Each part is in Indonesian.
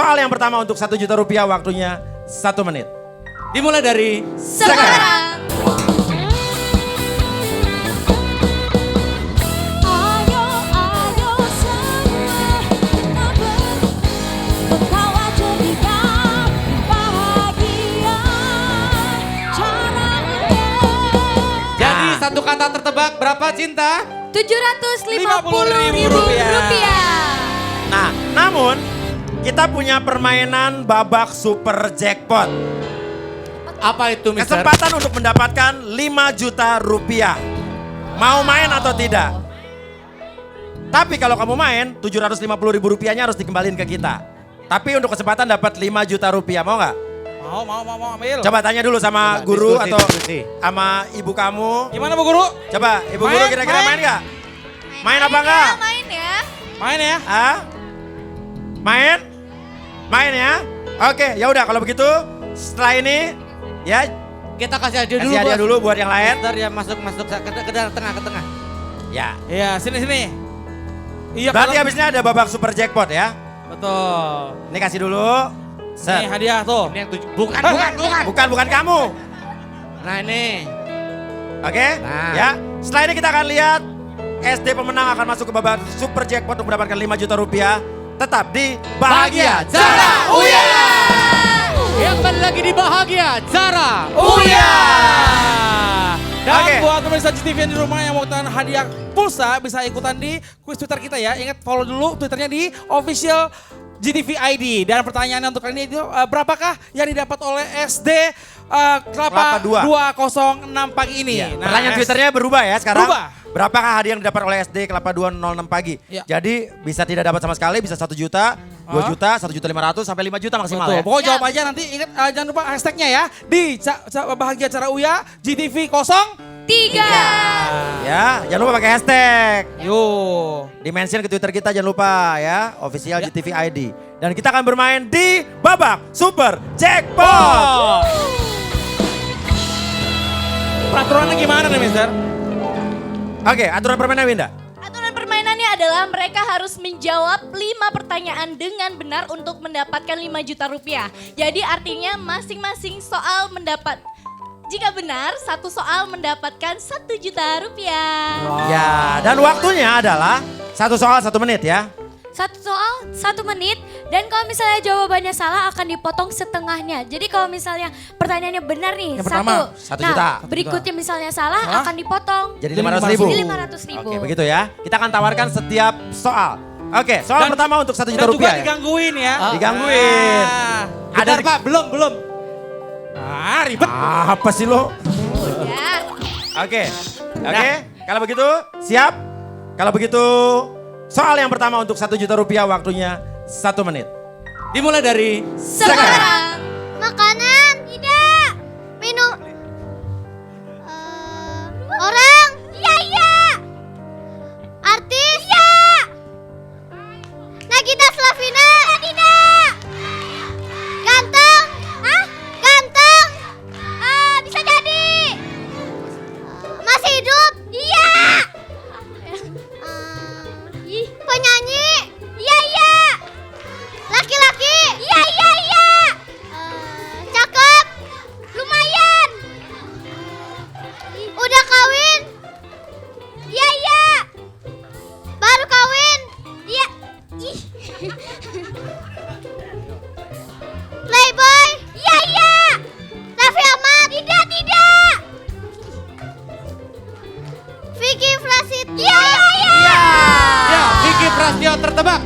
soal yang pertama untuk 1 juta rupiah, waktunya 1 menit. Dimulai dari Sekarang. Ayo, ayo semua bertawa ceria, bahagia caranya. Jadi satu kata tertebak berapa Cinta? 750.000 rupiah. Nah, namun kita punya permainan babak super jackpot. Apa itu Mister? Kesempatan untuk mendapatkan 5 juta rupiah. Mau main atau tidak? Tapi kalau kamu main, 750.000 rupiahnya harus dikembaliin ke kita. Tapi untuk kesempatan dapat 5 juta rupiah, mau nggak? Mau ambil. Coba tanya dulu sama Coba, guru diskusi, atau diskusi. sama ibu kamu. Gimana Bu Guru? Coba, ibu guru Main, kira-kira main. main nggak? Main apa enggak? Main ya. Main ya. Hah? Main? Main ya? Oke, ya udah kalau begitu setelah ini ya Kita kasih hadiah dulu. kasih hadiah dulu buat yang lain. Mister ya masuk ke tengah. Ya. Iya sini. Iya. Berarti kalau- habisnya ada babak super jackpot ya. Betul. Ini kasih dulu. Nih hadiah tuh. Ini yang Bukan kamu. Nah ini. Oke? Nah. Ya. Setelah ini kita akan lihat SD pemenang akan masuk ke babak super jackpot untuk mendapatkan 5 juta rupiah. Tetap di Bahagia Zara Uya. Yang kembali lagi di Bahagia Zara Uya. Dan Oke. buat pemirsa GTV yang di rumah yang mau ikutan hadiah pulsa bisa ikutan di kuis Twitter kita ya. Ingat follow dulu Twitternya di official GTV ID. Dan pertanyaannya untuk kali ini itu berapakah yang didapat oleh SD Kelapa Kelapa 206 pagi ini? Iya. Pertanyaan Twitternya berubah ya sekarang. Berubah. Berapakah hadiah yang didapat oleh SD Kelapa 206 pagi? Iya. Jadi bisa tidak dapat sama sekali, bisa 1 juta, 2 juta, 1.500.000 sampai 5 juta maksimal Betul. ya. Pokoknya jawab aja nanti ingat jangan lupa hashtagnya ya di Bahagia Cara Uya GTV 3. Ya, jangan lupa pakai hashtag. Yo. Di-mention ke Twitter kita jangan lupa ya, official GTV ID. Dan kita akan bermain di babak Super Jackpot. Peraturannya gimana nih Mister? Oke, aturan permainan Winda. Aturan permainannya adalah mereka harus menjawab 5 pertanyaan dengan benar untuk mendapatkan 5 juta rupiah. Jadi artinya masing-masing soal mendapat, jika benar satu soal mendapatkan 1 juta rupiah. Ya, dan waktunya adalah 1 soal 1 menit ya. 1 soal 1 menit dan kalau misalnya jawabannya salah akan dipotong setengahnya. Jadi kalau misalnya pertanyaannya benar nih Yang pertama, 1 juta. Berikutnya misalnya salah akan dipotong. Jadi 500.000. Jadi 500.000. Oke, begitu ya. Kita akan tawarkan setiap soal. Oke, soal pertama untuk 1 juta Dan juga rupiah ya. digangguin ya. Digangguin. Ada Ada Pak, belum. Ribet. apa sih lo? Ya. Oke, kalau begitu siap? Kalau begitu soal yang pertama untuk 1 juta rupiah, waktunya 1 menit. Dimulai dari Sekarang. Makanan? Tidak. Minum? Orang? Iya. Artis? Iya. Nagita Slavina? Tidak. Ganteng? Hah? Ganteng? Bisa jadi. Masih hidup? Iya. Penyanyi? Iya. Laki-laki? Iya. Cakep? Lumayan. Udah kawin? Iya. Baru kawin? Iya. Ih. Playboy? Iya. Raffi Ahmad? Tidak. Vicky Prasetyo? Iya. ya Vicky Prasetyo tertebak.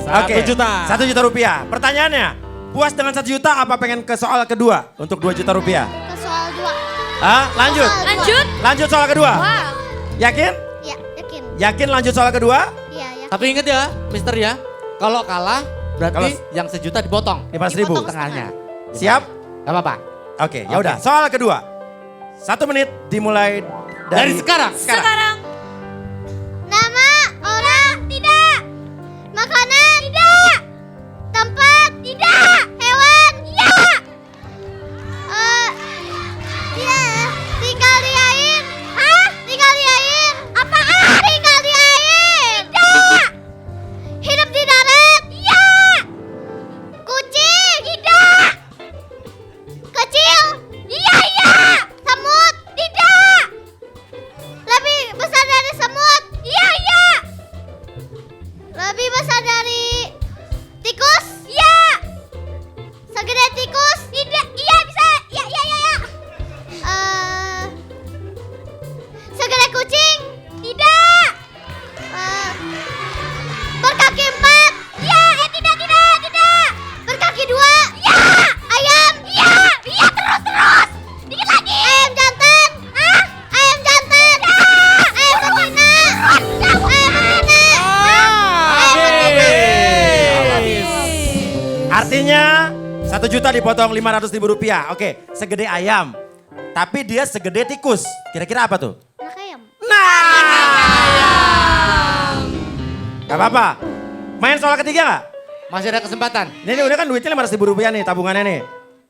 Oke, 1 juta. 1 juta rupiah. Pertanyaannya, puas dengan 1 juta apa pengen ke soal kedua untuk 2 juta rupiah? Ke soal 2. Lanjut. Lanjut soal kedua. Wow. Yakin? Ya, yakin. Yakin lanjut soal kedua? Iya. Tapi ingat ya Mister ya. Kalau kalah berarti Kalau- yang 1 juta dipotong. 500.000. Dipotong. Tengahnya. Siap? Gak apa-apa. Oke, ya udah. Soal kedua. 1 menit dimulai Dari sekarang. Nama? Orang? Tidak. Makanan? Tidak. Tempat? Tidak. Hewan? Iya. Iya. Tinggal di air? Hah? Tinggal di air? Apaan? Tinggal di air? Tidak. Hidup di darat? Iya. Artinya 1 juta dipotong 500.000 rupiah. Oke, segede ayam. Tapi dia segede tikus. Kira-kira apa tuh? Anak ayam. Nah. Gak apa-apa. Main soal ketiga gak? Masih ada kesempatan. Ini udah kan duitnya 500.000 rupiah nih tabungannya nih.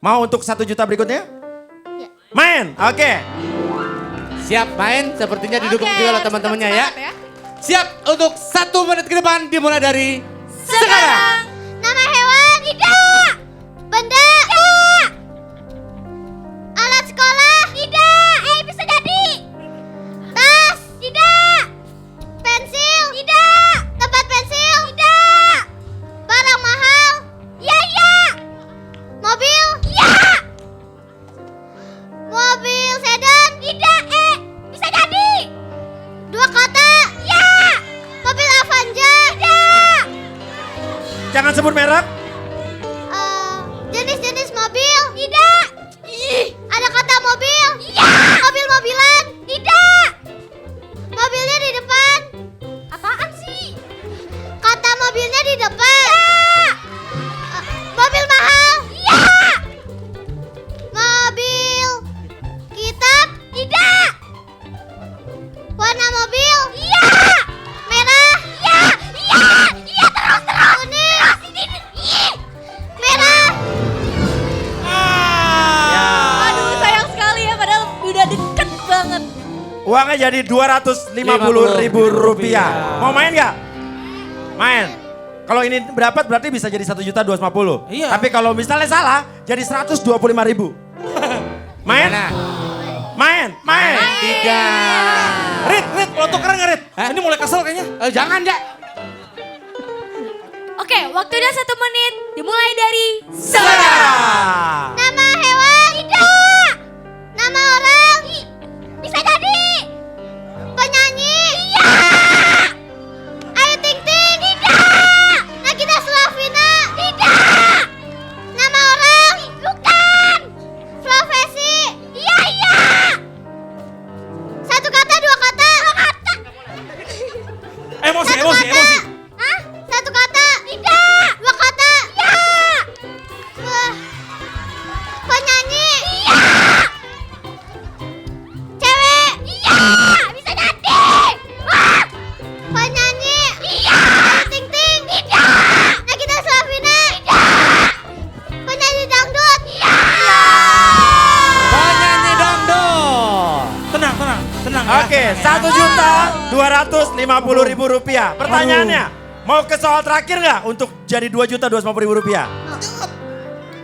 Mau untuk 1 juta berikutnya? Ya. Main, oke. Siap main, sepertinya didukung Oke, juga oleh harus teman-temannya tetap ya. semangat Siap untuk 1 menit ke depan dimulai dari sekarang. Nama hewan? Tidak. Benda? Tidak. Alat sekolah? Tidak. Bisa jadi. Tas? Tidak. Pensil? Tidak. Tempat pensil? Tidak. Barang mahal? Iya, iya. Mobil? Iya. Mobil sedan? Tidak. Bisa jadi. 2 kata? Iya. Mobil Avanza? Tidak. Jangan sebut merek. Jenis-jenis mobil? Tidak. Ada kata mobil? Iya. Mobil-mobilan? Tidak. Mobilnya di depan? Apaan sih? Kata mobilnya di depan? Iya. Mobil mahal? Iya. Mobil kitab? Tidak. Warna mobil? Iya. Merah? Iya. Iya. Iya terus. Kuning? Merah? Aduh sayang sekali ya padahal udah deket banget. Uangnya jadi 250.000 rupiah. Mau main gak? Main. Kalau ini berdapat berarti bisa jadi 1.250.000. Iya. Tapi kalau misalnya salah jadi 125.000. Main? Mana? Main, main. 3. Rit, lo tukeran gak Rit? Ini mulai kesel kayaknya. Jangan ya. Oke, waktunya 1 menit. Dimulai dari Sekarang. Nama hewan? Tidak. Nama orang? Bisa jadi. Penyanyi? Iya. Ayu Ting Ting? Tidak. Nagita Slavina? Tidak. Nama orang? Bukan. Profesi? Iya, iya. 1 kata, 2 kata? 2 kata. Emosi. Hah? 1 kata? Tidak. 2 kata? Iya. Penyanyi? Iya. Cewek? Iya. Bisa jadi. Penyanyi? Iya. Ayu Ting Ting? Tidak. Nagita Slavina? Tidak. Penyanyi dangdut? Iya. Penyanyi dangdut. Tenang ya. Oke, 1.250.000 rupiah. Pertanyaannya, mau ke soal terakhir nggak untuk jadi 2.250.000 rupiah?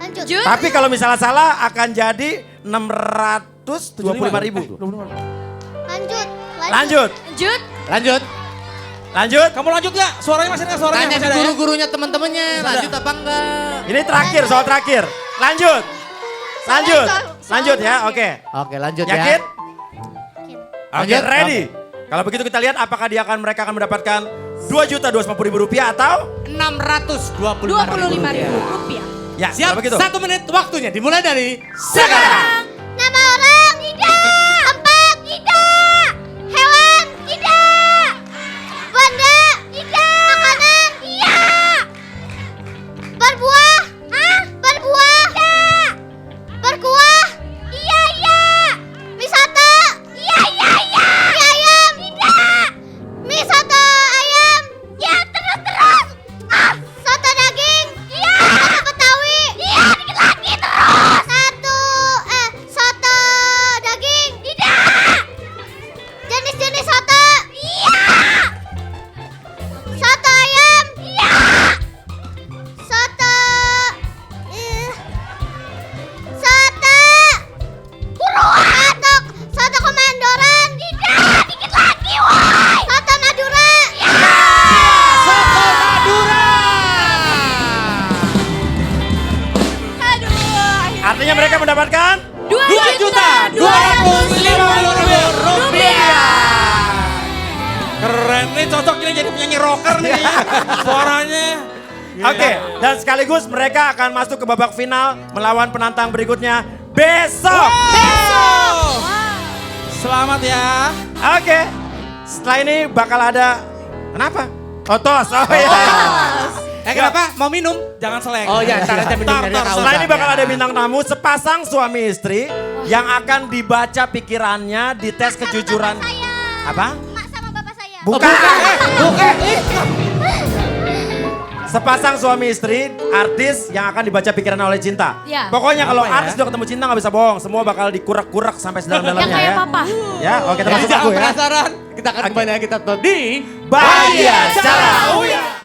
Lanjut. Tapi kalau misalnya salah akan jadi 625.000. Lanjut. Lanjut, Lanjut. Lanjut. lanjut. Kamu lanjut gak? Suaranya masih ada suaranya? Tanya Masih ke ada ya? guru-gurunya teman-temannya. Masih ada. Lanjut apa enggak? Ini terakhir, soal terakhir. Lanjut. Lanjut. Soal Lanjut ya, oke. Oke lanjut Yakin? ya. Oke, Lanjut. ready. Kalau begitu kita lihat apakah mereka akan mendapatkan 2.250.000 rupiah atau 625.000 Rp25.000. ya, Siap, kalau begitu. 1 menit waktunya dimulai dari Sekarang. Nama orang? Tidak. Tempat? Tidak. Hewan? Tidak. Benda? Tidak. Makanan? Iya. Berbuah? Hah? Berbuah? Tidak. Berkuah? Iya, iya. Wisata? Iya, iya, iya. Mie ayam? Tidak. Mie soto ayam? Ya, terus. Soto daging? Iya. Soto Betawi? Iya, dikit lagi terus. Soto daging? Tidak. Jenis-jenis soto? Iya. Soto ayam? Iya. Soto Soto Kemandoran? Tidak, dikit lagi, woi. Soto Madura? Iya. Soto Madura. Aduh. Artinya mereka mendapatkan 2.250.000 rupiah. Keren nih, cocok ini jadi penyanyi rocker nih. Suaranya. Oke, dan sekaligus mereka akan masuk ke babak final melawan penantang berikutnya besok. Selamat ya. Oke, setelah ini bakal ada, kenapa? Oh tos, oh ya. Kenapa? Mau minum? Jangan selek. Oh ya, ntar aja minumnya dia Setelah ini kehausan. bakal ada bintang tamu sepasang suami istri yang akan dibaca pikirannya, dites kejujuran. Apa? Mak sama bapak saya. Bukan. Bukan. Sepasang suami istri, artis yang akan dibaca pikirannya oleh Cinta. Ya. Pokoknya kalau Apa ya? artis udah ketemu Cinta nggak bisa bohong, semua bakal dikurak-kurak sampai Yang sedalam-dalamnya kayak ya. papa. Ya, oke kita masuk Jangan aku ya. penasaran. Kita akan kembali lagi kita di Bahagia secara Uya.